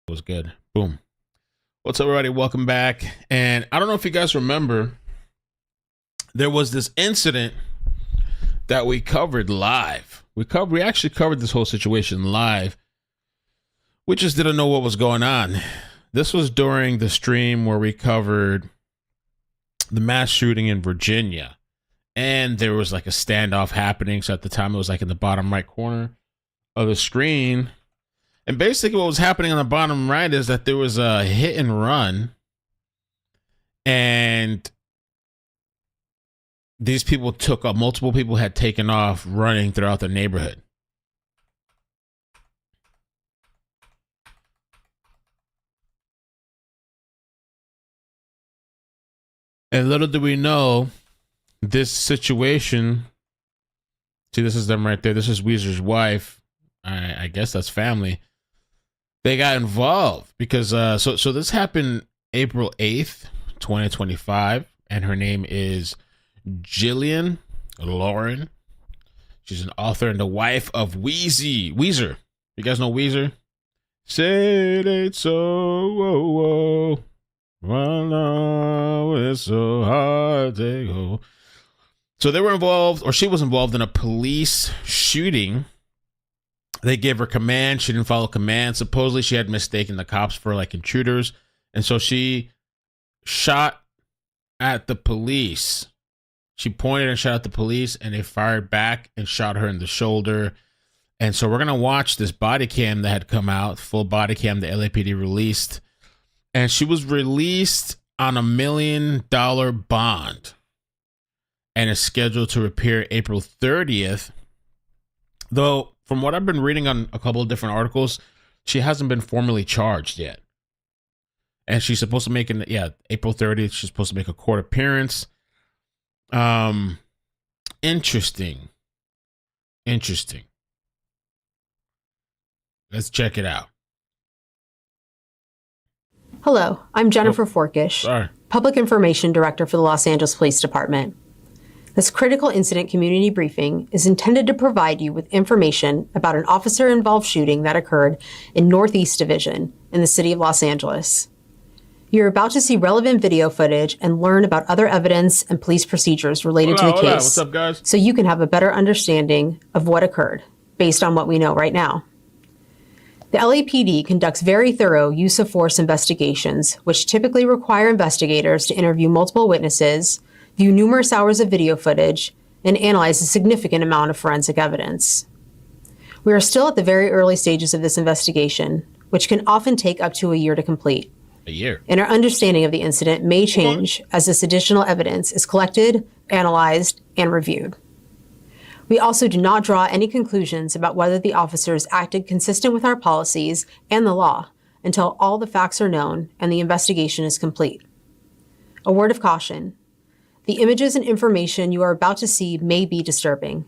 Was good. Boom. What's up, everybody? Welcome back. And I don't know if you guys remember, there was this incident that we covered live. We actually covered this whole situation live. We just didn't know what was going on. This was during the stream where we covered the mass shooting in Virginia. And there was like a standoff happening. So at the time, it was like in the bottom right corner of the screen. And basically what was happening on the bottom right is that there was a hit and run. And these people took up, multiple people had taken off running throughout the neighborhood. And little do we know, this situation, see, this is them right there. This is Weezer's wife. I guess that's family. They got involved because so this happened April 8th, 2025, and her name is Jillian Lauren. She's an author and the wife of Weezer. You guys know Weezer? Say it ain't so, whoa, whoa. Well, no, it's so hard to go. So they were involved, or she was involved in a police shooting. They gave her command. She didn't follow command. Supposedly she had mistaken the cops for like intruders. And so she shot at the police. She pointed and shot at the police, and they fired back and shot her in the shoulder. And so we're going to watch this body cam that had come out, full body cam the LAPD released. And she was released on $1 million bond and is scheduled to appear April 30th. Though, from what I've been reading on a couple of different articles, she hasn't been formally charged yet. And she's supposed to make April 30th, she's supposed to make a court appearance. Interesting. Let's check it out. Hello, I'm Jennifer Forkish, Public Information Director for the Los Angeles Police Department. This critical incident community briefing is intended to provide you with information about an officer-involved shooting that occurred in Northeast Division in the city of Los Angeles. You're about to see relevant video footage and learn about other evidence and police procedures related to the case. What's up, guys? So you can have a better understanding of what occurred based on what we know right now. The LAPD conducts very thorough use of force investigations, which typically require investigators to interview multiple witnesses, view numerous hours of video footage, and analyze a significant amount of forensic evidence. We are still at the very early stages of this investigation, which can often take up to a year to complete. A year. And our understanding of the incident may change as this additional evidence is collected, analyzed, and reviewed. We also do not draw any conclusions about whether the officers acted consistent with our policies and the law until all the facts are known and the investigation is complete. A word of caution. The images and information you are about to see may be disturbing.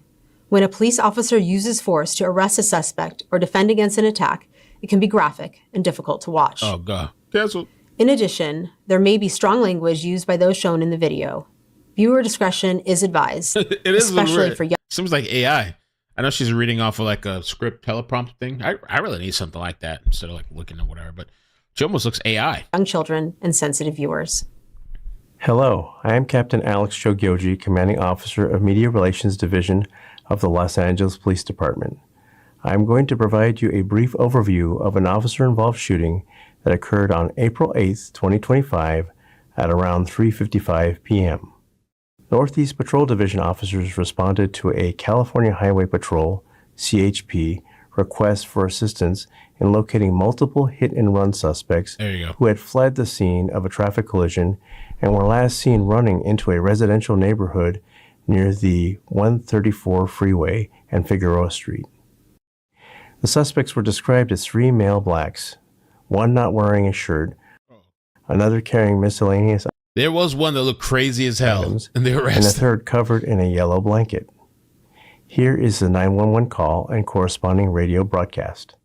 When a police officer uses force to arrest a suspect or defend against an attack, it can be graphic and difficult to watch. Oh, God. Cancel. In addition, there may be strong language used by those shown in the video. Viewer discretion is advised, It is especially for young. Seems like AI. I know she's reading off of like a script teleprompt thing. I really need something like that instead of like looking at whatever, but she almost looks AI. Young children and sensitive viewers. Hello, I am Captain Alex Chogyoji, Commanding Officer of Media Relations Division of the Los Angeles Police Department. I am going to provide you a brief overview of an officer-involved shooting that occurred on April 8th, 2025 at around 3:55 p.m. Northeast Patrol Division officers responded to a California Highway Patrol, CHP, request for assistance in locating multiple hit-and-run suspects who had fled the scene of a traffic collision and were last seen running into a residential neighborhood near the 134 freeway and Figueroa Street. The suspects were described as 3 male blacks, one not wearing a shirt, another carrying miscellaneous There was one that looked crazy as hell, and they arrested. and a third covered in a yellow blanket. Here is the 911 call and corresponding radio broadcast.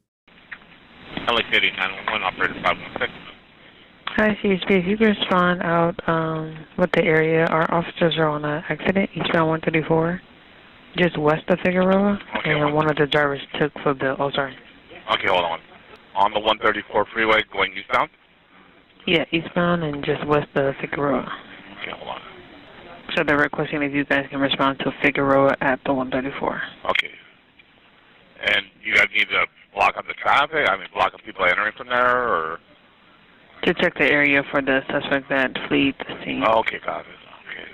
LAPD 911, operator 516. Hi, CHP. If you could respond out with the area, our officers are on an accident, eastbound 134, just west of Figueroa, Okay, and one of the drivers took for the, oh, sorry. Okay, hold on. On the 134 freeway going eastbound? Yeah, eastbound and just west of Figueroa. Okay, hold on. So they're requesting if you guys can respond to Figueroa at the 134. Okay. And you guys need to block up the traffic? I mean, block up people entering from there, or? To check the area for the suspect that fled the scene. Oh, okay, got it. Okay.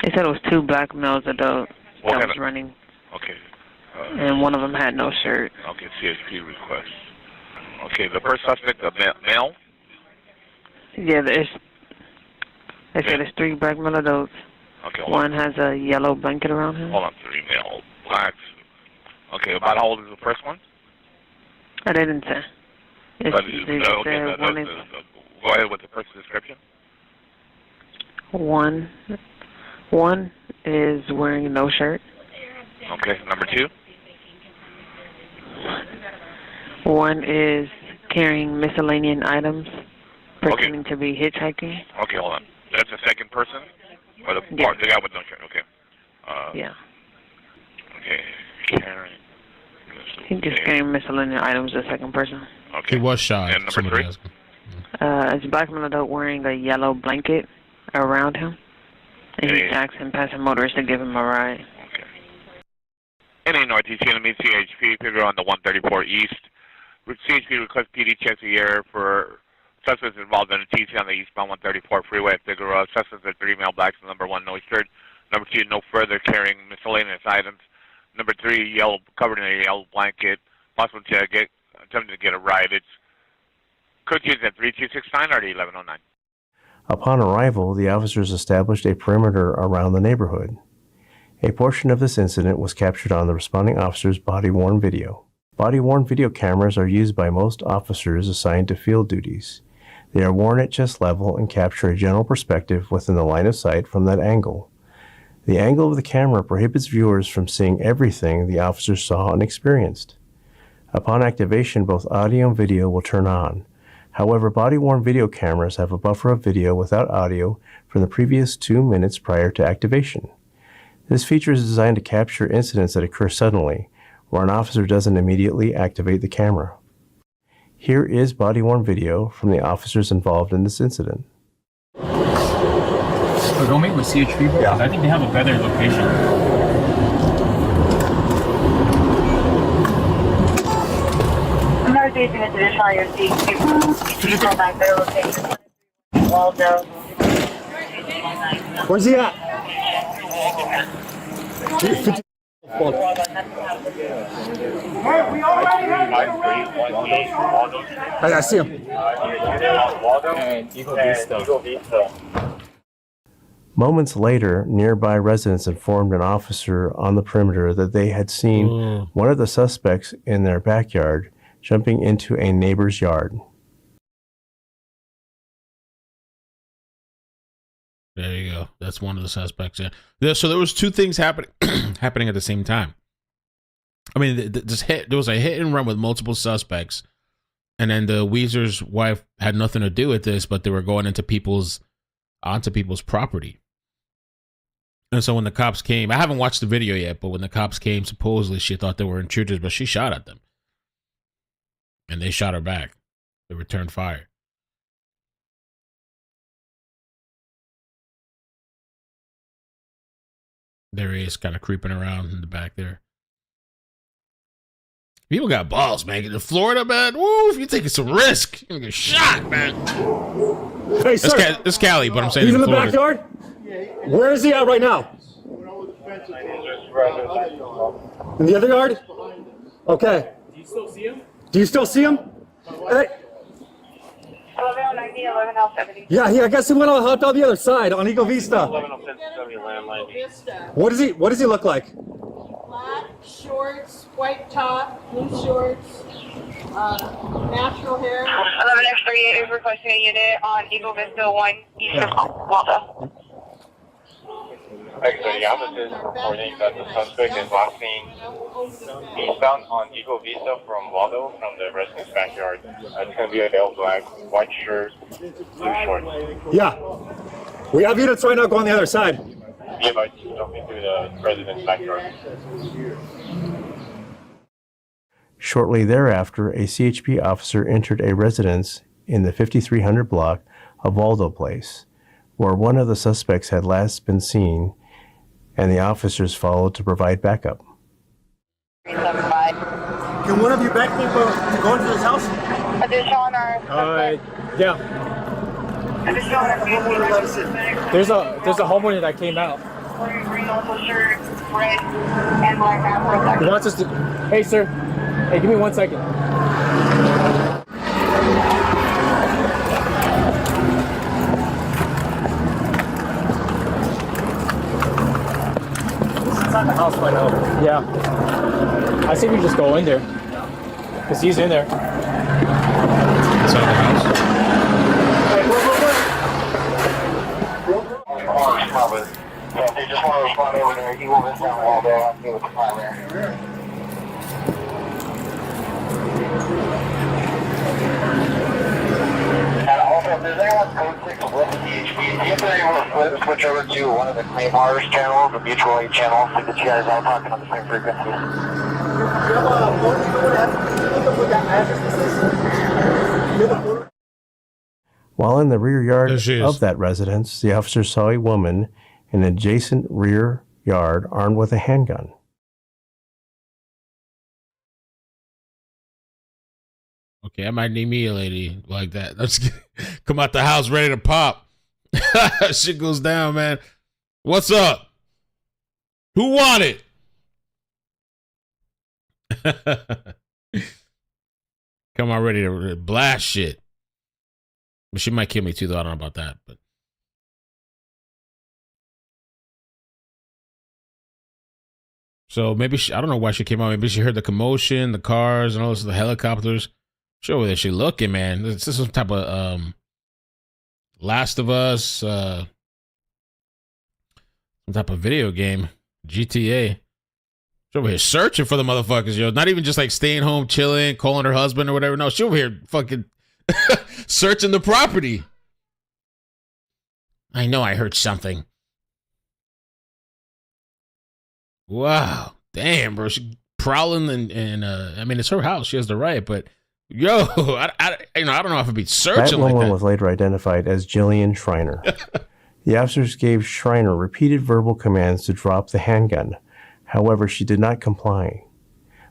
They said it was two black males adult that was running. Okay. And one of them had no shirt. Okay, CHP request. Okay, the first suspect, the male? Yeah, they said it's three black male adults. Okay, one has a yellow blanket around him. Hold on, 3 male blacks. Okay, about how old is the first one? I didn't say. Go ahead with the first description. One is wearing no shirt. Okay, number 2? One is carrying miscellaneous items pretending to be hitchhiking. Okay, hold on. That's the second person? Or the guy with no shirt? Okay. Yeah. Okay, carrying. He's just carrying miscellaneous items, the second person. Okay. He was shot. And number 3? It's a black male adult wearing a yellow blanket around him. And he's asking passing motorists to give him a ride. Okay. NA Northeast, to meet CHP, figure on the 134 East. CHP requests PD checks the area for suspects involved in a TC on the eastbound 134 freeway at Figueroa. Suspects are 3 male blacks, number 1, no shirt. Number 2, no further carrying miscellaneous items. Number 3, yellow, covered in a yellow blanket, possible to attempting to get a ride. It's curfews at 3269 or 1109. Upon arrival, the officers established a perimeter around the neighborhood. A portion of this incident was captured on the responding officer's body-worn video. Body-worn video cameras are used by most officers assigned to field duties. They are worn at chest level and capture a general perspective within the line of sight from that angle. The angle of the camera prohibits viewers from seeing everything the officers saw and experienced. Upon activation, both audio and video will turn on. However, body-worn video cameras have a buffer of video without audio from the previous 2 minutes prior to activation. This feature is designed to capture incidents that occur suddenly, where an officer doesn't immediately activate the camera. Here is body-worn video from the officers involved in this incident. Go meet with CHP, bro. Yeah. I think they have a better location. I'm not facing a traditional on your CHP. CHP back their location. Waldo. Where's he at? I see him. And Eagle Vista. Moments later, nearby residents informed an officer on the perimeter that they had seen one of the suspects in their backyard jumping into a neighbor's yard. There you go. That's one of the suspects. Yeah. So there was 2 things happening at the same time. I mean, there was a hit and run with multiple suspects, and then the Weezer's wife had nothing to do with this, but they were going onto people's property. And so when the cops came, I haven't watched the video yet, but when the cops came, supposedly she thought they were intruders, but she shot at them. And they shot her back. They returned fire. There he is, kind of creeping around in the back there. People got balls, man. In Florida, man. Woo, if you're taking some risk, you're gonna get shot, man. Hey, sir. It's Cali, but I'm saying he's in the Florida. backyard? Where is he at right now? In the other yard? Okay. Do you still see him? Hey. 1190, 1170. Yeah, I guess he went out the other side on Eagle Vista. What does he look like? Black shorts, white top, blue shorts, natural hair. 11X38 is requesting a unit on Eagle Vista 1 east of Waldo. Actually, the officers reporting that the suspect is last seen eastbound on Eagle Vista from Waldo from the resident's backyard. It's going to be a pale black, white shirt, blue shorts. Yeah. We have units right now going the other side. Yeah, but jumping through the resident's backyard. Shortly thereafter, a CHP officer entered a residence in the 5300 block of Waldo Place, where one of the suspects had last been seen, and the officers followed to provide backup. Can one of you back me to go into this house? Additional on our Yeah. additional on our There's a homeowner that came out. green also shirt, red, and black afro. He wants us to. Hey, sir. Hey, give me 1 second. He's inside the house right now. Yeah. I say we just go in there. Because he's in there. Inside the house. If they just want to respond over there, he will miss down Waldo. I'll see what's the plan there. And also, if there's anyone code 6 with the DHP, see if they're able to switch over to one of the Claymores channels, the mutual aid channels, so that you guys all talking on the same frequency. While in the rear yard There she is. of that residence, the officer saw a woman in an adjacent rear yard armed with a handgun. Okay, I might need me a lady like that. Let's come out the house ready to pop. Shit goes down, man. What's up? Who want it? Come on, ready to blast shit. But she might kill me too, though. I don't know about that. But so maybe I don't know why she came out. Maybe she heard the commotion, the cars, and all this, the helicopters. Sure, where she looking, man. This is some type of Last of Us, some type of video game, GTA. She's over here searching for the motherfuckers, yo. Not even just like staying home, chilling, calling her husband or whatever. No, she over here fucking searching the property. I know I heard something. Wow, damn, bro. She prowling and I mean, it's her house. She has the right, but. Yo, I don't know if I'd be searching That like woman that. was later identified as Jillian Schreiner. The officers gave Schreiner repeated verbal commands to drop the handgun. However, she did not comply.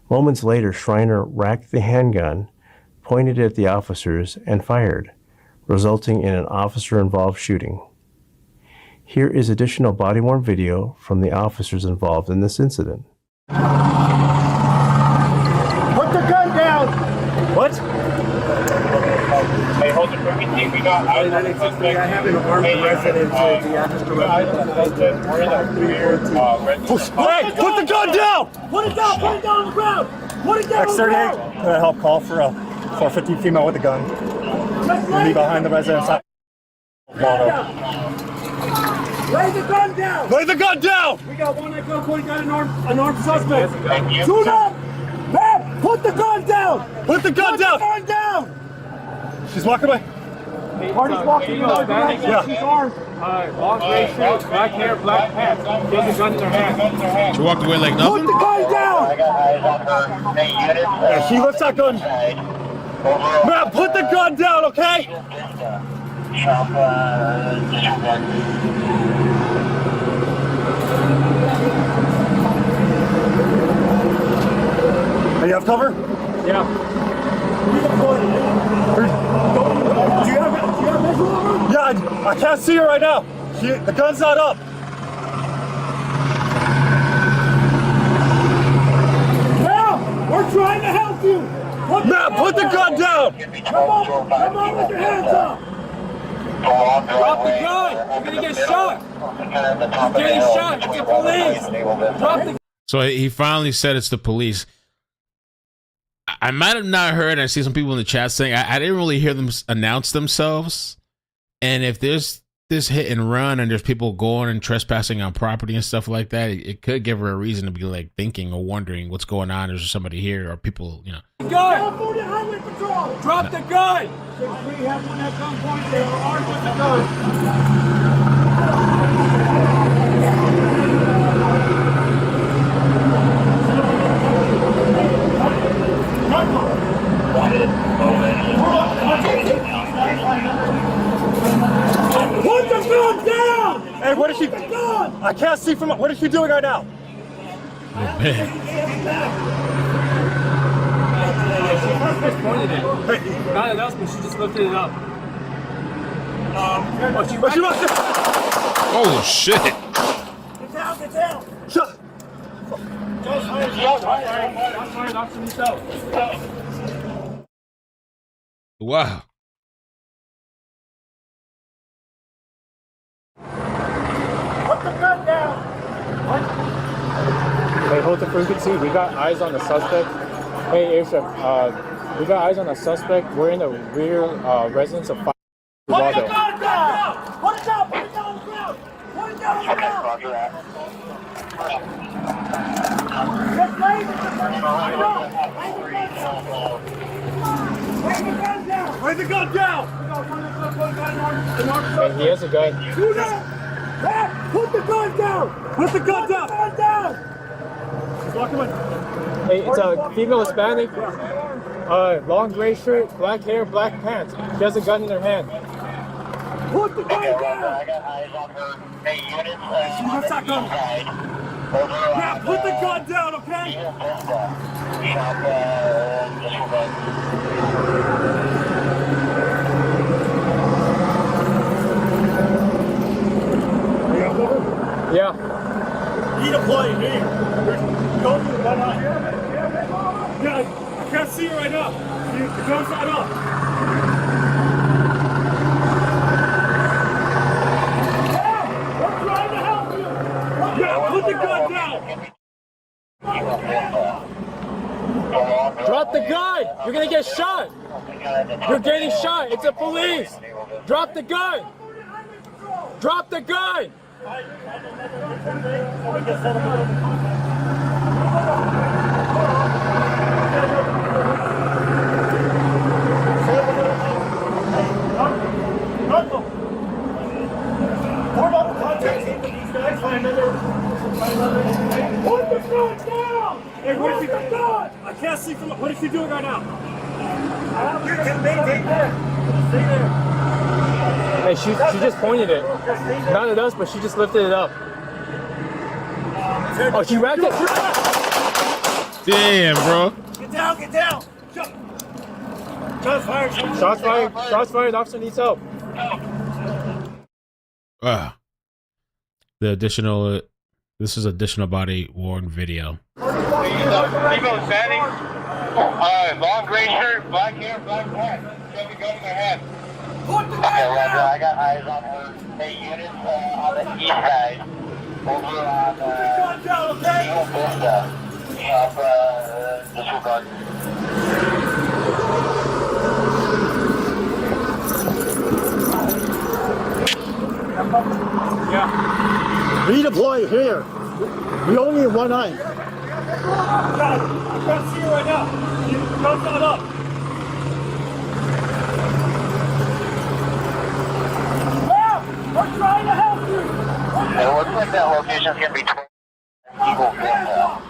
Moments later, Schreiner racked the handgun, pointed at the officers, and fired, resulting in an officer-involved shooting. Here is additional body-worn video from the officers involved in this incident. Put the gun down! What? Hey, hold the frequency. We got I have an armed resident to the address directly. We're in the rear Hey, put the gun down! Put it down! Put it down on the ground! Put it down on the ground! X38, can I help call for a 450 female with a gun? Be behind the residence. Lay the gun down! Lay the gun down! We got one at gunpoint, got an armed suspect. Shoot up! Ma'am, put the gun down! Put the gun down! Put the gun down! She's walking away. Party's walking in our direction. Yeah. She's armed. Long gray shirt, black hair, black pants. She has a gun in her hand. She walked away like Put nothing? the gun down! I got eyes on her main unit. Yeah, she lifts that gun. Ma'am, put the gun down, okay? Hey, you have cover? Yeah. Do you have visual of her? Yeah, I can't see her right now. The gun's not up. Ma'am, we're trying to help you. Ma'am, put the gun down. Come on with your hands up. Drop the gun! You're gonna get shot! You're getting shot! It's the police! Drop the So he finally said it's the police. I might have not heard, I see some people in the chat saying, I didn't really hear them announce themselves. And if there's this hit and run and there's people going and trespassing on property and stuff like that, it could give her a reason to be like thinking or wondering what's going on. Is there somebody here or people, you know. gun! California Highway Patrol. Drop the gun! We have one at gunpoint. They are armed with the gun. Put the gun down! Hey, what is she? Put the gun! I can't see from. What is she doing right now? Oh, man. She just pointed it. Not an announcement, she just lifted it up. She must have. Oh, shit. Get down, get down! Shut. Wow. Put the gun down! Hey, hold the frequency. We got eyes on the suspect. Hey, Airship, we got eyes on the suspect. We're in the rear residence of 5 Put the Waldo. gun down! Put it down! Put it down on the ground! Put it down on the ground! Just lay the gun down! Lay the gun down! Hey, he has a gun. Do that! Pat, put the gun down! Put the gun down! Put the gun down! Lock him in. Hey, it's a female Hispanic. Long gray shirt, black hair, black pants. She has a gun in her hand. Put the gun down! I got eyes on her. Hey, units, What's that gun? Yeah, put the gun down, okay? Yeah. Redeploy here. Go to the gun out. Yeah, I can't see you right now. The gun's not up. I'm trying to help you. Yeah, put the gun down. Drop the gun! You're gonna get shot! You're getting shot! It's the police! Drop the gun! Drop the gun! Put the gun down! Hey, what is she doing? I can't see from. What is she doing right now? You can maintain there. Stay there. Hey, she just pointed it. Not at us, but she just lifted it up. Oh, she racked it. Damn, bro. Get down, get down. Shots fired. Shots fired. Shots fired. Officer needs help. The additional. This is additional body worn video. Female standing. Long gray shirt, black hair, black pants. She has a gun in her hand. Put the gun Okay, down. I got eyes on her. Hey, units on the east side. Over on Gun down, okay? Eagle Vista. Shop disregard. Yeah. Redeploy here. We only have one eye. God, I can't see you right now. The gun's not up. Yeah, we're trying to help you. It looks like that location's gonna be Eagle Vista.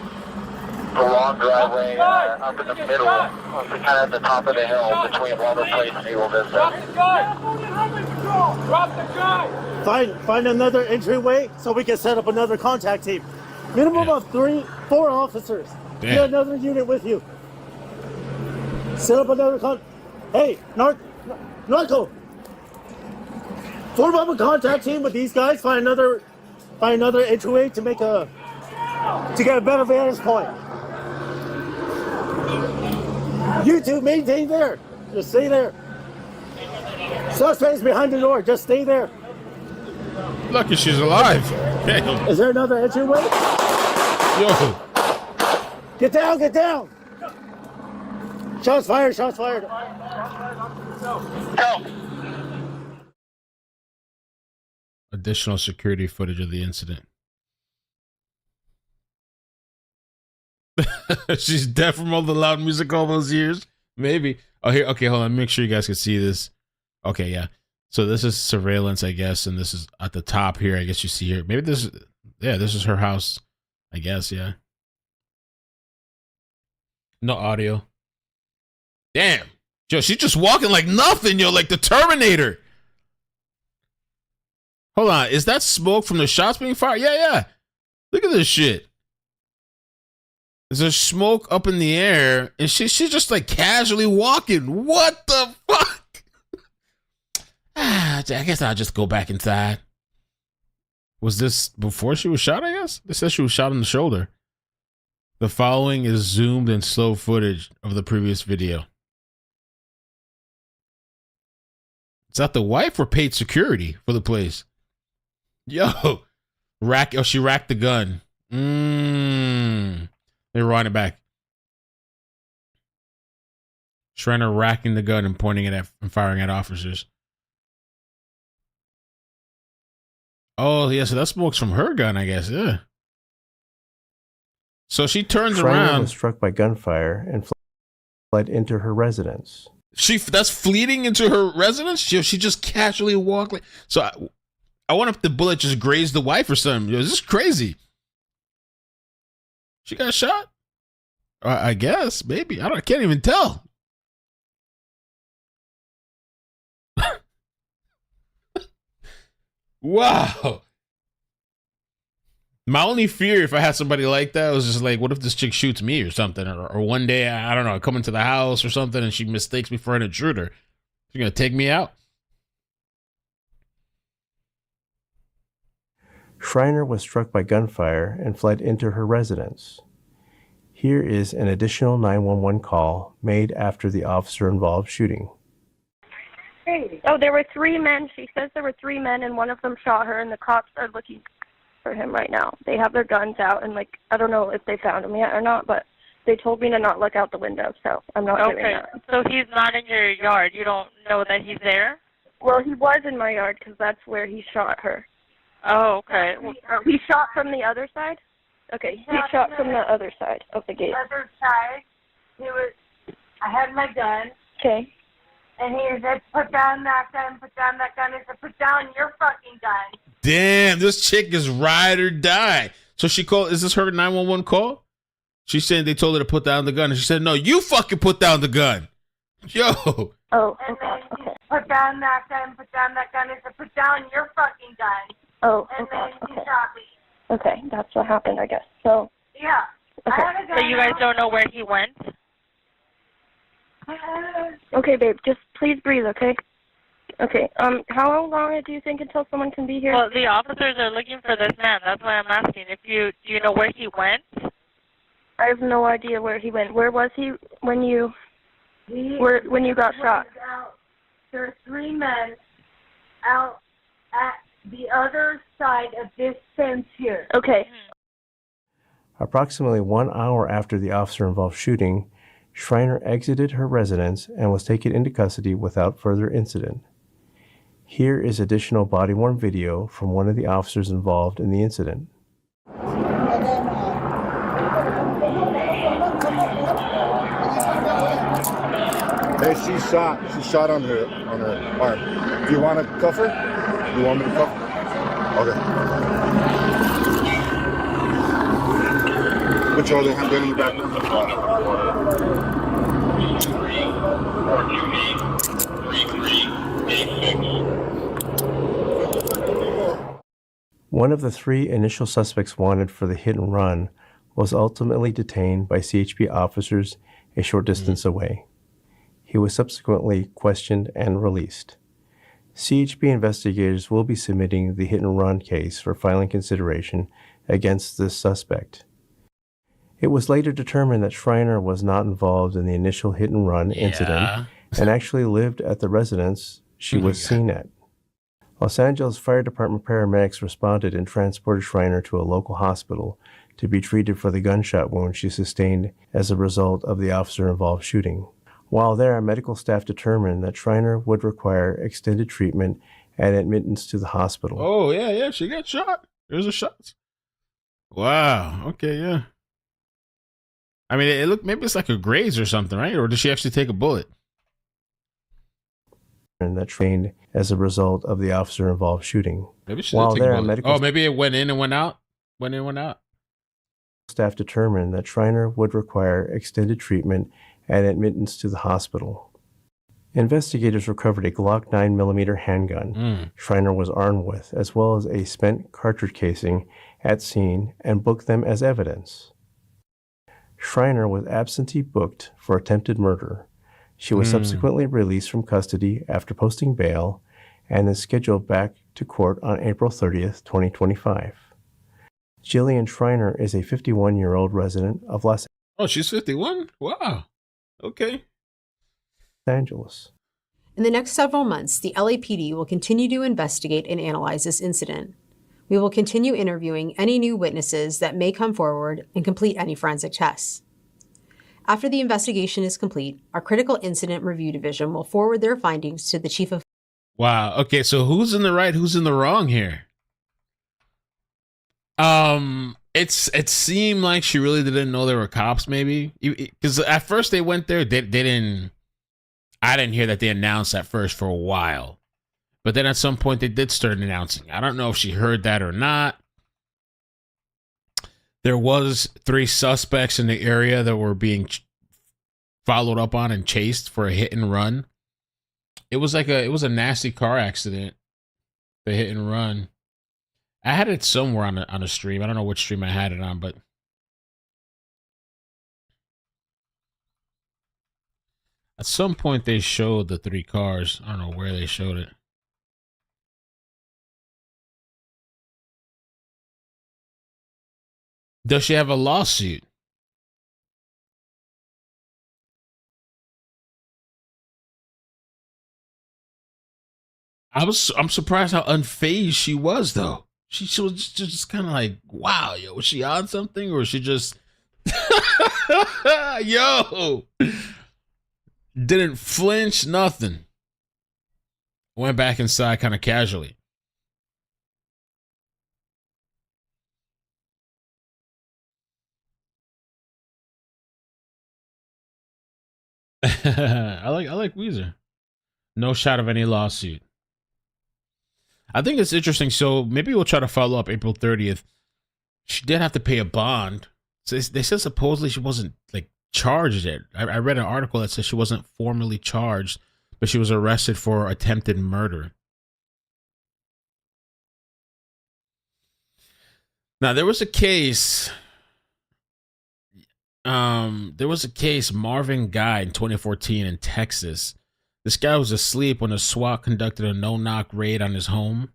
The long driveway up in the middle, kind of at the top of the hill between Waldo Place and Eagle Drop Vista. the gun. Drop the gun. Find another entryway so we can set up another contact team. Minimum of 4 officers. Damn. Get another unit with you. Set up another Hey, Narco. Form up a contact team with these guys. Find another entryway to get a better vantage point. You two maintain there. Just stay there. Suspect's behind the door. Just stay there. Lucky she's alive. Damn. Is there another entryway? Yo. Get down, get down! Shots fired, shots fired. Go! Additional security footage of the incident. She's deaf from all the loud music all those years. Maybe. Oh, here. Okay, hold on. Make sure you guys can see this. Okay, yeah. So this is surveillance, I guess, and this is at the top here. I guess you see here. Maybe this. Yeah, this is her house. I guess. Yeah. No audio. Damn. Yo, she's just walking like nothing, yo, like the Terminator. Hold on. Is that smoke from the shots being fired? Yeah. Look at this shit. There's a smoke up in the air, and she's just like casually walking. What the fuck? I guess I'll just go back inside. Was this before she was shot, I guess? They said she was shot in the shoulder. The following is zoomed and slow footage of the previous video. Is that the wife or paid security for the place? Yo, she racked the gun. They rewind it back. Schreiner racking the gun and pointing it at and firing at officers. Oh, yeah, so that smoke's from her gun, I guess. Yeah. So she turns Schreiner around. was struck by gunfire and fled into her residence. That's fleeting into her residence? She just casually walked. So I wonder if the bullet just grazed the wife or something. This is crazy. She got shot? I guess, maybe. I can't even tell. Wow. My only fear if I had somebody like that was just like, what if this chick shoots me or something? Or one day, I don't know, I come into the house or something and she mistakes me for an intruder. She's going to take me out? Schreiner was struck by gunfire and fled into her residence. Here is an additional 911 call made after the officer-involved shooting. Oh, there were 3 men. She says there were 3 men, and one of them shot her, and the cops are looking for him right now. They have their guns out, and, I don't know if they found him yet or not, but they told me to not look out the window, so I'm not doing that. So he's not in your yard. You don't know that he's there? Well, he was in my yard because that's where he shot her. Oh, okay. He shot from the other side? Okay, he shot from the other side of the gate. Other side. I had my gun. Okay. And he said, put down that gun, put down that gun. I said, put down your fucking gun. Damn, this chick is ride or die. So she called, is this her 911 call? She's saying they told her to put down the gun. And she said, no, you fucking put down the gun. Yo. Oh, and then he said, put down that gun, put down that gun. I said, put down your fucking gun. Oh, and then he shot me. Okay, that's what happened, I guess. So. Yeah. Okay. I had a gun. So you guys don't know where he went? Okay, babe, just please breathe, okay? Okay, how long do you think until someone can be here? Well, the officers are looking for this man. That's why I'm asking. Do you know where he went? I have no idea where he went. Where was he when you got shot? There are 3 men out at the other side of this fence here. Okay. Approximately 1 hour after the officer-involved shooting, Schreiner exited her residence and was taken into custody without further incident. Here is additional body-worn video from one of the officers involved in the incident. Hey, she's shot. She's shot on her arm. Do you want to cuff her? Do you want me to cuff her? Okay. Put your other hand in your back. One of the 3 initial suspects wanted for the hit and run was ultimately detained by CHP officers a short distance away. He was subsequently questioned and released. CHP investigators will be submitting the hit and run case for filing consideration against this suspect. It was later determined that Schreiner was not involved in the initial hit and run incident and actually lived at the residence she was seen at. Los Angeles Fire Department paramedics responded and transported Schreiner to a local hospital to be treated for the gunshot wound she sustained as a result of the officer-involved shooting. While there, medical staff determined that Schreiner would require extended treatment and admittance to the hospital. Oh, yeah, she got shot. There's a shot. Wow, okay, yeah. I mean, it looked, maybe it's like a graze or something, right? Or did she actually take a bullet? And that trained as a result of the officer-involved shooting. Maybe she did take a bullet. Maybe it went in and went out? Went in and went out? Staff determined that Schreiner would require extended treatment and admittance to the hospital. Investigators recovered a Glock 9mm handgun Schreiner was armed with, as well as a spent cartridge casing at scene, and booked them as evidence. Schreiner was absentee booked for attempted murder. She was subsequently released from custody after posting bail and is scheduled back to court on April 30th, 2025. Jillian Schreiner is a 51-year-old resident of Los she's 51? Wow. Okay. Angeles. In the next several months, the LAPD will continue to investigate and analyze this incident. We will continue interviewing any new witnesses that may come forward and complete any forensic tests. After the investigation is complete, our Critical Incident Review Division will forward their findings to the Chief of... Wow. Okay, so who's in the right, who's in the wrong here? It seemed like she really didn't know there were cops, maybe. Because at first they went there, they didn't... I didn't hear that they announced at first for a while. But then at some point they did start announcing. I don't know if she heard that or not. There was 3 suspects in the area that were being followed up on and chased for a hit and run. It was a nasty car accident. The hit and run. I had it somewhere on a stream. I don't know which stream I had it on, but at some point they showed the 3 cars. I don't know where they showed it. Does she have a lawsuit? I'm surprised how unfazed she was, though. She was just kind of like, wow, yo, was she on something, or was she just yo, didn't flinch, nothing. Went back inside kind of casually. I like Weezer. No shot of any lawsuit. I think it's interesting. So maybe we'll try to follow up April 30th. She did have to pay a bond. So they said supposedly she wasn't like charged yet. I read an article that says she wasn't formally charged, but she was arrested for attempted murder. Now there was a case. Marvin Guy in 2014 in Texas. This guy was asleep when the SWAT conducted a no-knock raid on his home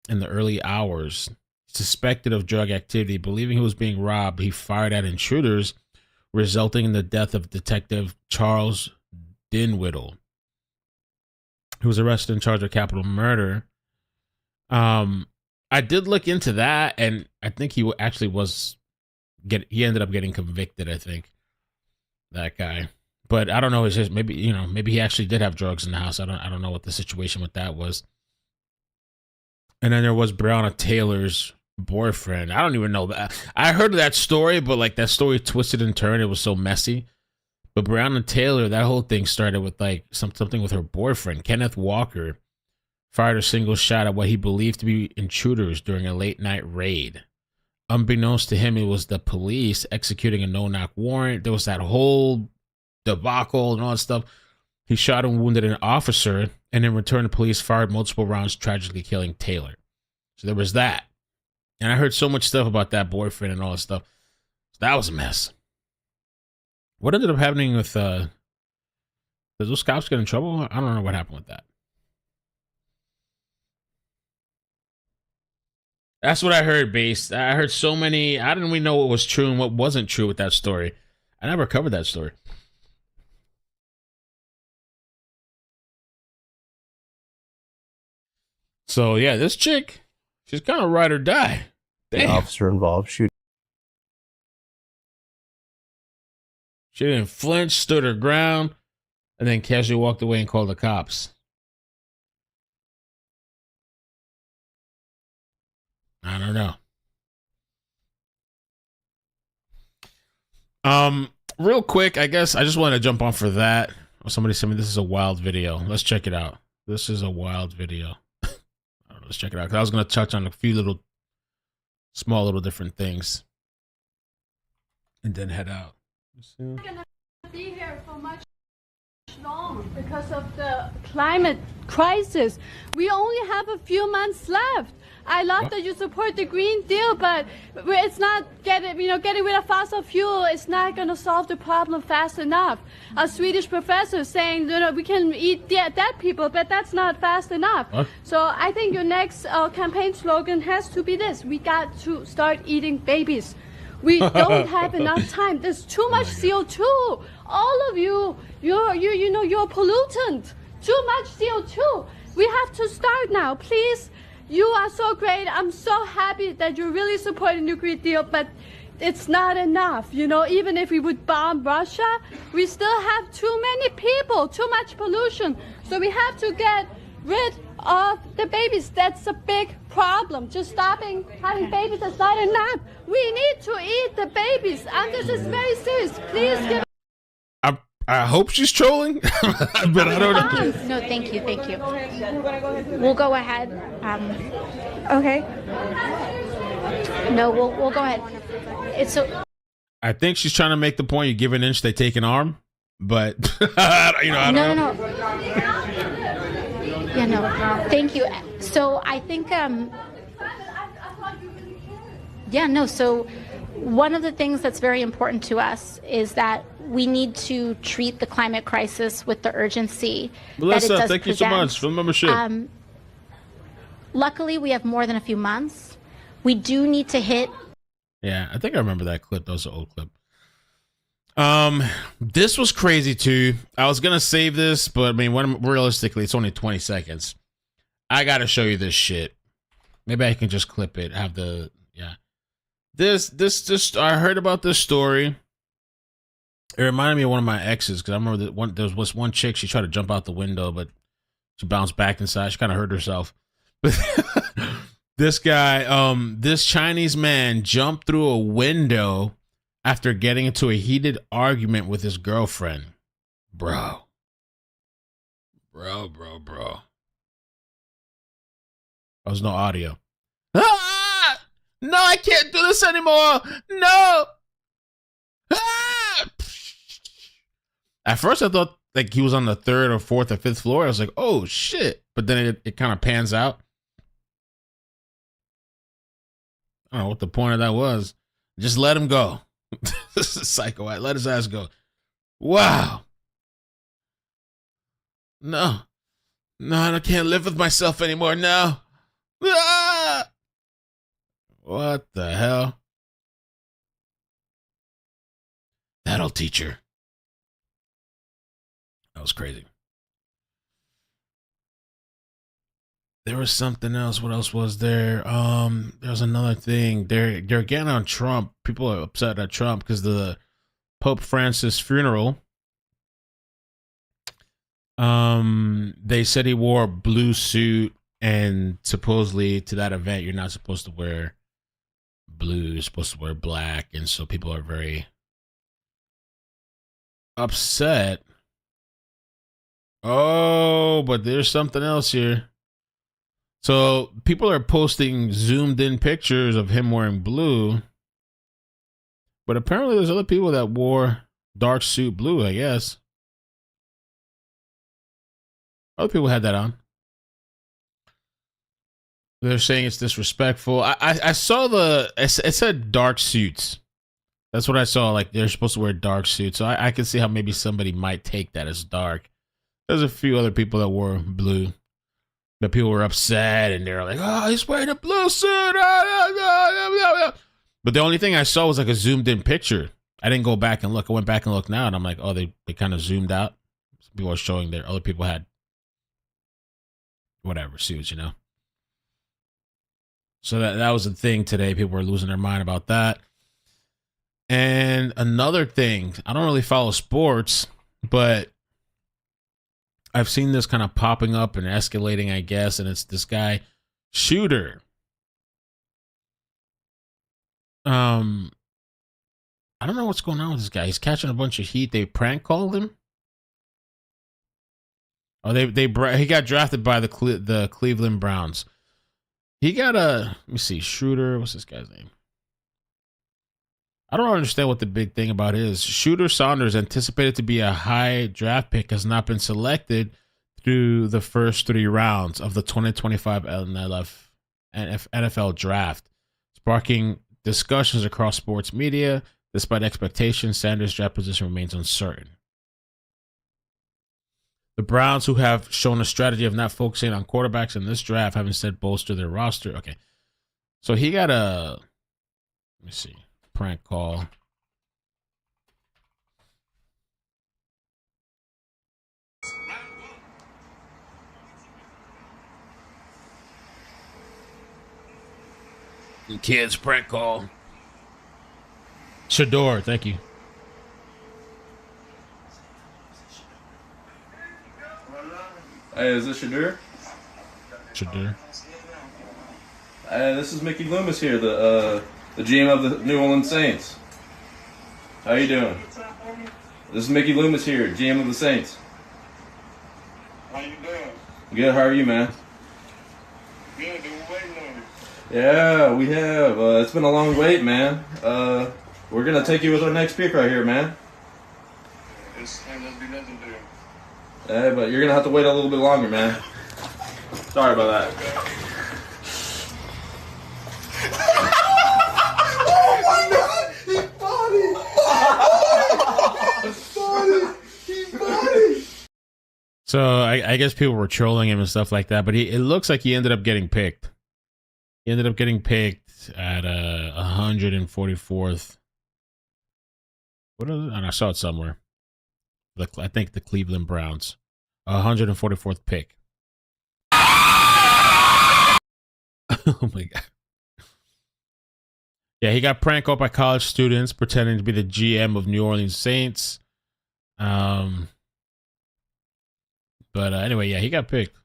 in the early hours. Suspected of drug activity, believing he was being robbed, he fired at intruders, resulting in the death of Detective Charles Dinwiddle, who was arrested and charged with capital murder. I did look into that, and I think he actually he ended up getting convicted, I think, that guy. But I don't know. It's just maybe he actually did have drugs in the house. I don't know what the situation with that was. And then there was Breonna Taylor's boyfriend. I don't even know that. I heard of that story, but like that story twisted and turned. It was so messy. But Breonna Taylor, that whole thing started with like something with her boyfriend, Kenneth Walker, fired a single shot at what he believed to be intruders during a late night raid. Unbeknownst to him, it was the police executing a no-knock warrant. There was that whole debacle and all that stuff. He shot and wounded an officer, and in return, the police fired multiple rounds, tragically killing Taylor. So there was that. And I heard so much stuff about that boyfriend and all that stuff. So that was a mess. What ended up happening with, did those cops get in trouble? I don't know what happened with that. That's what I heard, Base. I heard so many. I didn't really know what was true and what wasn't true with that story. I never covered that story. So, yeah, this chick, she's kind of ride or die. Damn. The officer involved shooting. She didn't flinch, stood her ground, and then casually walked away and called the cops. I don't know. Real quick, I guess I just want to jump on for that. Somebody sent me this is a wild video. Let's check it out. This is a wild video. Let's check it out. 'Cause I was going to touch on a few small little different things and then head out. We're gonna be here for much long because of the climate crisis. We only have a few months left. I love that you support the Green Deal, but it's not getting rid of fossil fuel. It's not going to solve the problem fast enough. A Swedish professor saying, we can eat dead people, but that's not fast enough. What? So I think your next campaign slogan has to be this: we got to start eating babies. We don't have enough time. There's too much CO2. All of you're a pollutant. Too much CO2. We have to start now, please. You are so great. I'm so happy that you're really supporting the Green Deal, but it's not enough. Even if we would bomb Russia, we still have too many people, too much pollution. So we have to get rid of the babies. That's a big problem. Just stopping having babies is not enough. We need to eat the babies. And this is very serious. Please give. I hope she's trolling, but I don't know. No, thank you. We'll go ahead. Okay. No, we'll go ahead. It's so. I think she's trying to make the point: you give an inch, they take an arm. But I don't know. No. Yeah, no. Thank you. So I think. Yeah, no. So one of the things that's very important to us is that we need to treat the climate crisis with the urgency Melissa, that it does thank you so present. much for the membership. Luckily, we have more than a few months. We do need to hit. Yeah, I think I remember that clip. That was an old clip. This was crazy too. I was gonna save this, but I mean, realistically, it's only 20 seconds. I gotta show you this shit. Maybe I can just clip it. Have the This. I heard about this story. It reminded me of one of my exes because I remember that there was one chick. She tried to jump out the window, but she bounced back inside. She kind of hurt herself. But this guy, this Chinese man jumped through a window after getting into a heated argument with his girlfriend. Bro. There was no audio. Ah! No, I can't do this anymore. No. Ah! At first, I thought like he was on the 3rd or 4th or 5th floor. I was like, oh shit. But then it kind of pans out. I don't know what the point of that was. Just let him go. This is psycho. Let his ass go. Wow. No, I can't live with myself anymore. No. Ah! What the hell? That'll teach her. That was crazy. There was something else. What else was there? There was another thing. They're getting on Trump. People are upset at Trump because the Pope Francis funeral. They said he wore a blue suit, and supposedly to that event, you're not supposed to wear blue. You're supposed to wear black, and so people are very upset. Oh, but there's something else here. So people are posting zoomed in pictures of him wearing blue. But apparently there's other people that wore dark suit blue, I guess. Other people had that on. They're saying it's disrespectful. I saw it said dark suits. That's what I saw. Like they're supposed to wear dark suits. So I can see how maybe somebody might take that as dark. There's a few other people that wore blue. But people were upset and they're like, oh, he's wearing a blue suit. But the only thing I saw was like a zoomed in picture. I didn't go back and look. I went back and looked now and I'm like, oh, they kind of zoomed out. Some people are showing there. Other people had whatever suits, you know. So that was the thing today. People were losing their mind about that. And another thing, I don't really follow sports, but I've seen this kind of popping up and escalating, I guess, and it's this guy, Shooter. I don't know what's going on with this guy. He's catching a bunch of heat. They prank called him. Oh, he got drafted by the Cleveland Browns. He got let me see, Shooter. What's this guy's name? I don't understand what the big thing about is. Shooter Saunders, anticipated to be a high draft pick, has not been selected through the first 3 rounds of the 2025 NFL draft, sparking discussions across sports media. Despite expectations, Sanders' draft position remains uncertain. The Browns, who have shown a strategy of not focusing on quarterbacks in this draft, have instead bolstered their roster. Okay. So he got a, let me see, prank call. The kids prank call. Shador, thank you. Hey, is this Shadur? Shadur. Hey, this is Mickey Loomis here, the GM of the New Orleans Saints. How you doing? This is Mickey Loomis here, GM of the Saints. How you doing? Good, how are you, man? Good, been waiting on you. Yeah, we have. It's been a long wait, man. We're going to take you with our next pick right here, man. It's ain't gonna be nothing to do. Hey, but you're going to have to wait a little bit longer, man. Sorry about that. Oh my God! He body! So I guess people were trolling him and stuff like that, but it looks like he ended up getting picked. He ended up getting picked at 144th. What is it? And I saw it somewhere. I think the Cleveland Browns. 144th pick. Oh my God. Yeah, he got pranked up by college students pretending to be the GM of New Orleans Saints. But anyway, yeah, he got picked.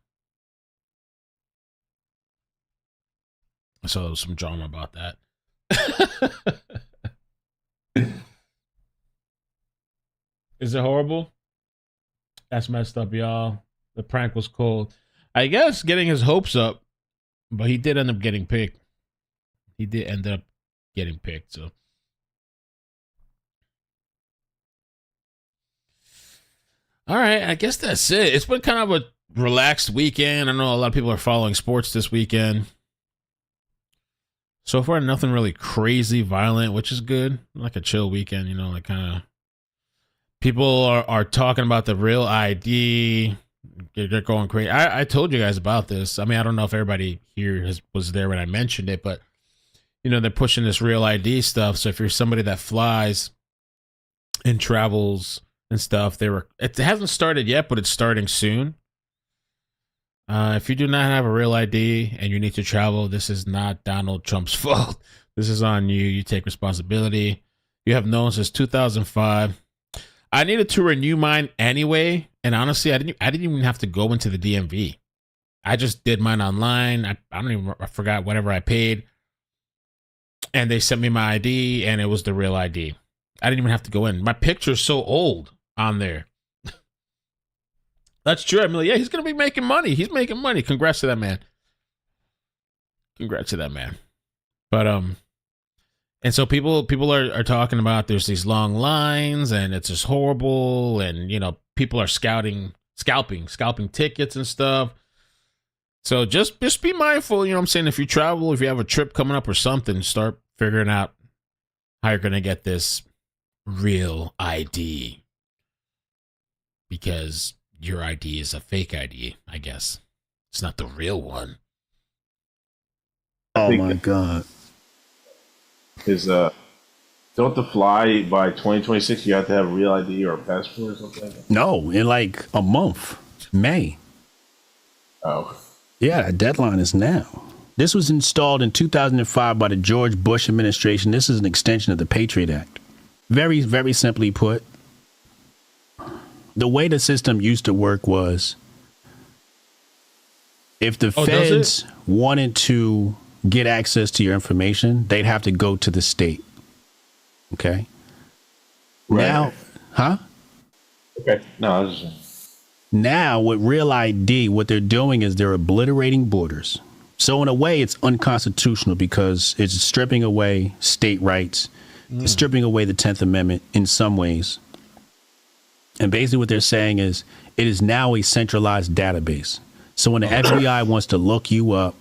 So there was some drama about that. Is it horrible? That's messed up, y'all. The prank was cold. I guess getting his hopes up, but he did end up getting picked. He did end up getting picked, so. All right, I guess that's it. It's been kind of a relaxed weekend. I know a lot of people are following sports this weekend. So far, nothing really crazy, violent, which is good. Like a chill weekend, you know, like kind of. People are talking about the real ID. They're going crazy. I told you guys about this. I mean, I don't know if everybody here was there when I mentioned it, but, you know, they're pushing this real ID stuff. So if you're somebody that flies and travels and stuff, it hasn't started yet, but it's starting soon. If you do not have a real ID and you need to travel, this is not Donald Trump's fault. This is on you. You take responsibility. You have known since 2005. I needed to renew mine anyway, and honestly, I didn't even have to go into the DMV. I just did mine online. I forgot whatever I paid, and they sent me my ID, and it was the real ID. I didn't even have to go in. My picture's so old on there. That's true. I'm like, yeah, he's gonna be making money. He's making money. Congrats to that man. Congrats to that man. But and so people are talking about there's these long lines and it's just horrible, and you know people are scalping tickets and stuff. So just be mindful. You know what I'm saying? If you travel, if you have a trip coming up or something, start figuring out how you're gonna get this real ID, because your ID is a fake ID. I guess it's not the real one. Oh my God. Is don't the fly by 2026 you have to have a real ID or a passport or something? No, in like a month, May. Oh. Yeah, deadline is now. This was installed in 2005 by the George Bush administration. This is an extension of the Patriot Act. Very, very simply put, the way the system used to work was if the feds wanted to get access to your information, they'd have to go to the state. Okay. Right. Now, huh? Okay. No, I was just... Now with Real ID, what they're doing is they're obliterating borders. So in a way, it's unconstitutional because it's stripping away state rights. stripping away the 10th Amendment in some ways. And basically what they're saying is it is now a centralized database. So when the FBI wants to look you up,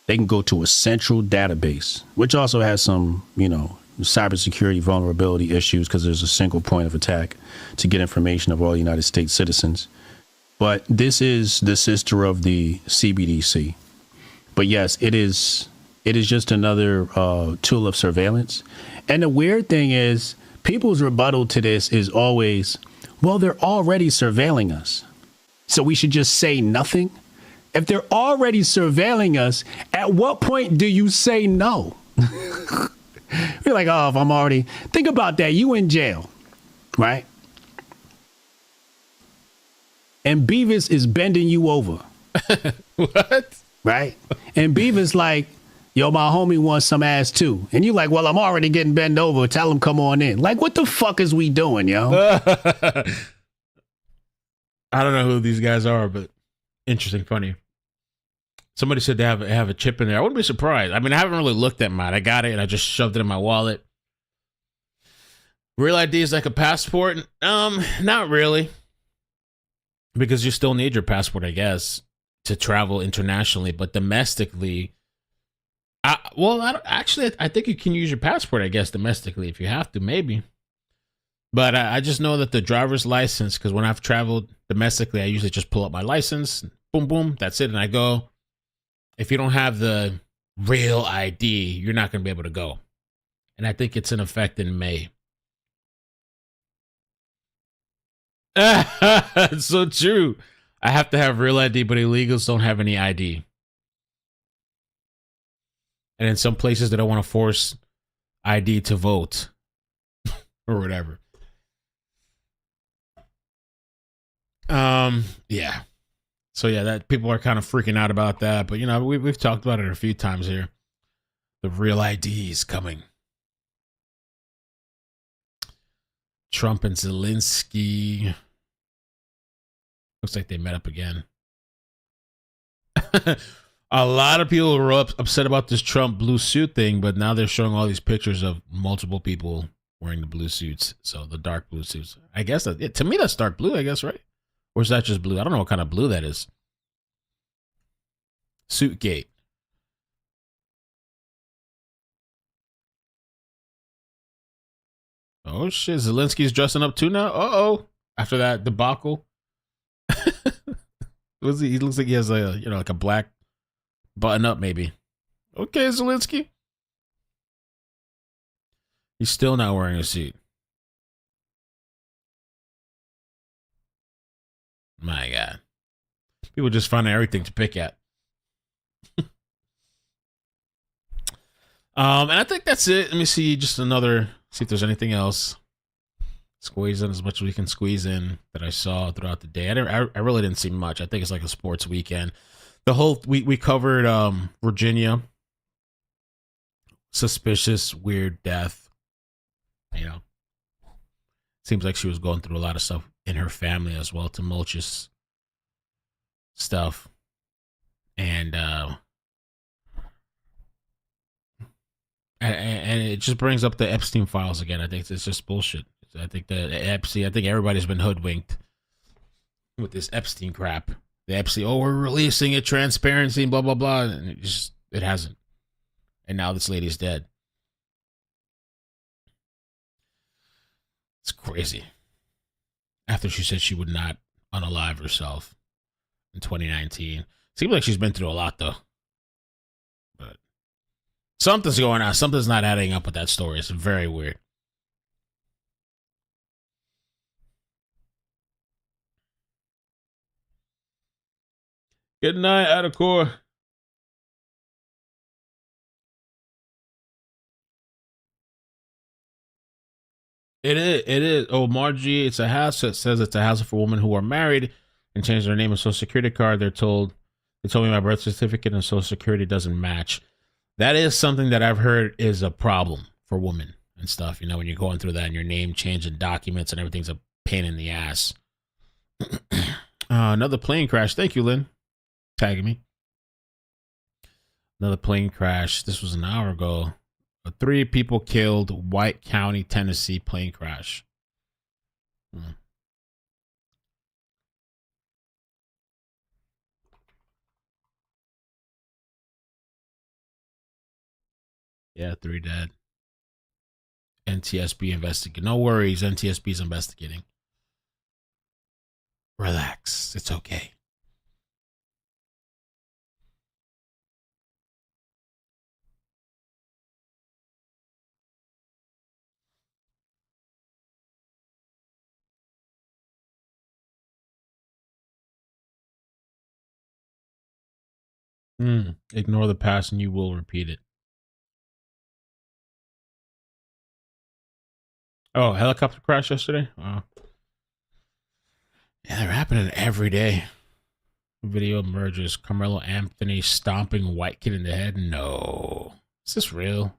they can go to a central database, which also has some, cybersecurity vulnerability issues because there's a single point of attack to get information of all United States citizens. But this is the sister of the CBDC. But yes, it is just another tool of surveillance. And the weird thing is, people's rebuttal to this is always, well, they're already surveilling us, so we should just say nothing. If they're already surveilling us, at what point do you say no? You're like, oh, if I'm already... Think about that. You in jail, right? And Beavis is bending you over. What? Right? And Beavis like, yo, my homie wants some ass too. And you like, well, I'm already getting bent over. Tell him come on in. Like, what the fuck is we doing, yo? I don't know who these guys are, but interesting, funny. Somebody said they have a chip in there. I wouldn't be surprised. I mean, I haven't really looked at mine. I got it and I just shoved it in my wallet. Real ID is like a passport? Not really. Because you still need your passport, I guess, to travel internationally. But domestically, I think you can use your passport, I guess, domestically if you have to, maybe. But I just know that the driver's license, because when I've traveled domestically, I usually just pull up my license, boom, boom, that's it, and I go. If you don't have the real ID, you're not going to be able to go. And I think it's in effect in May. It's so true. I have to have real ID, but illegals don't have any ID. And in some places, they don't want to force ID to vote or whatever. Yeah. So yeah, that people are kind of freaking out about that, but we've talked about it a few times here. The real ID is coming. Trump and Zelensky. Looks like they met up again. A lot of people were upset about this Trump blue suit thing, but now they're showing all these pictures of multiple people wearing the blue suits. So the dark blue suits. I guess to me that's dark blue, I guess, right? Or is that just blue? I don't know what kind of blue that is. Suitgate. Oh shit, Zelensky's dressing up too now? Uh-oh. After that debacle. He looks like he has like a black button up maybe. Okay, Zelensky. He's still not wearing a suit. My God. People just find everything to pick at. And I think that's it. Let me see see if there's anything else. Squeeze in as much as we can squeeze in that I saw throughout the day. I really didn't see much. I think it's like a sports weekend. The whole we covered Virginia. Suspicious, weird death. Seems like she was going through a lot of stuff in her family as well, tumultuous stuff. And it just brings up the Epstein files again. I think it's just bullshit. I think everybody's been hoodwinked with this Epstein crap. The Epstein, we're releasing it, transparency, and blah blah blah, and it hasn't. And now this lady's dead. It's crazy. After she said she would not unalive herself in 2019. Seems like she's been through a lot though. But something's going on. Something's not adding up with that story. It's very weird. Good night, Adacor. It is. Oh, Margie, it's a hassle. It says it's a hassle for women who are married and change their name and social security card. They told me my birth certificate and social security doesn't match. That is something that I've heard is a problem for women and stuff. When you're going through that and your name changing documents and everything's a pain in the ass. Another plane crash. Thank you, Lynn. Tagging me. Another plane crash. This was an hour ago. 3 people killed, White County, Tennessee plane crash. Yeah, 3 dead. NTSB investigating. No worries, NTSB's investigating. Relax, it's okay. Ignore the past and you will repeat it. Oh, helicopter crash yesterday? Wow. Yeah, they're happening every day. Video emerges. Carmelo Anthony stomping white kid in the head. No. Is this real?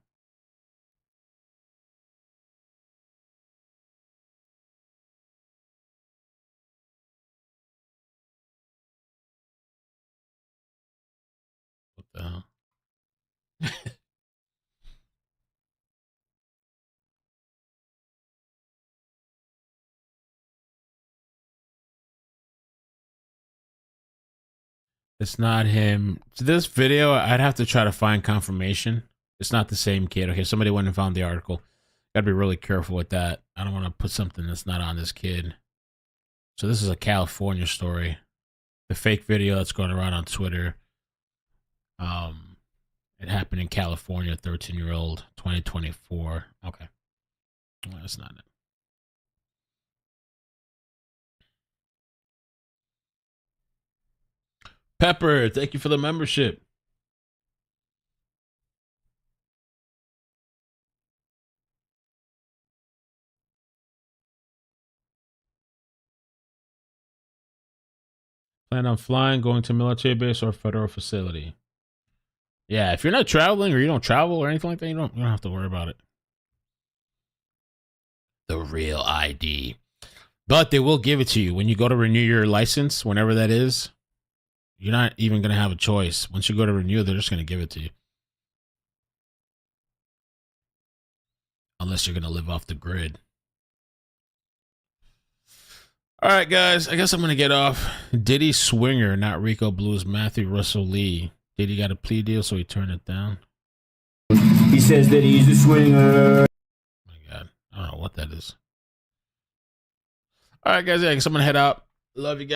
What the hell? It's not him. So this video, I'd have to try to find confirmation. It's not the same kid. Okay, somebody went and found the article. Gotta be really careful with that. I don't want to put something that's not on this kid. So this is a California story. The fake video that's going around on Twitter. It happened in California, 13-year-old, 2024. Okay. Well, that's not it. Pepper, thank you for the membership. Plan on flying, going to military base or federal facility. Yeah, if you're not traveling or you don't travel or anything like that, you don't have to worry about it. The real ID. But they will give it to you when you go to renew your license, whenever that is. You're not even going to have a choice. Once you go to renew, they're just going to give it to you. Unless you're going to live off the grid. All right, guys. I guess I'm going to get off. Diddy Swinger, not Rico Blues, Matthew Russell Lee. Diddy got a plea deal, so he turned it down. He says that he's a swinger. Oh my God. I don't know what that is. All right, guys. Yeah, I guess I'm going to head out. Love you guys.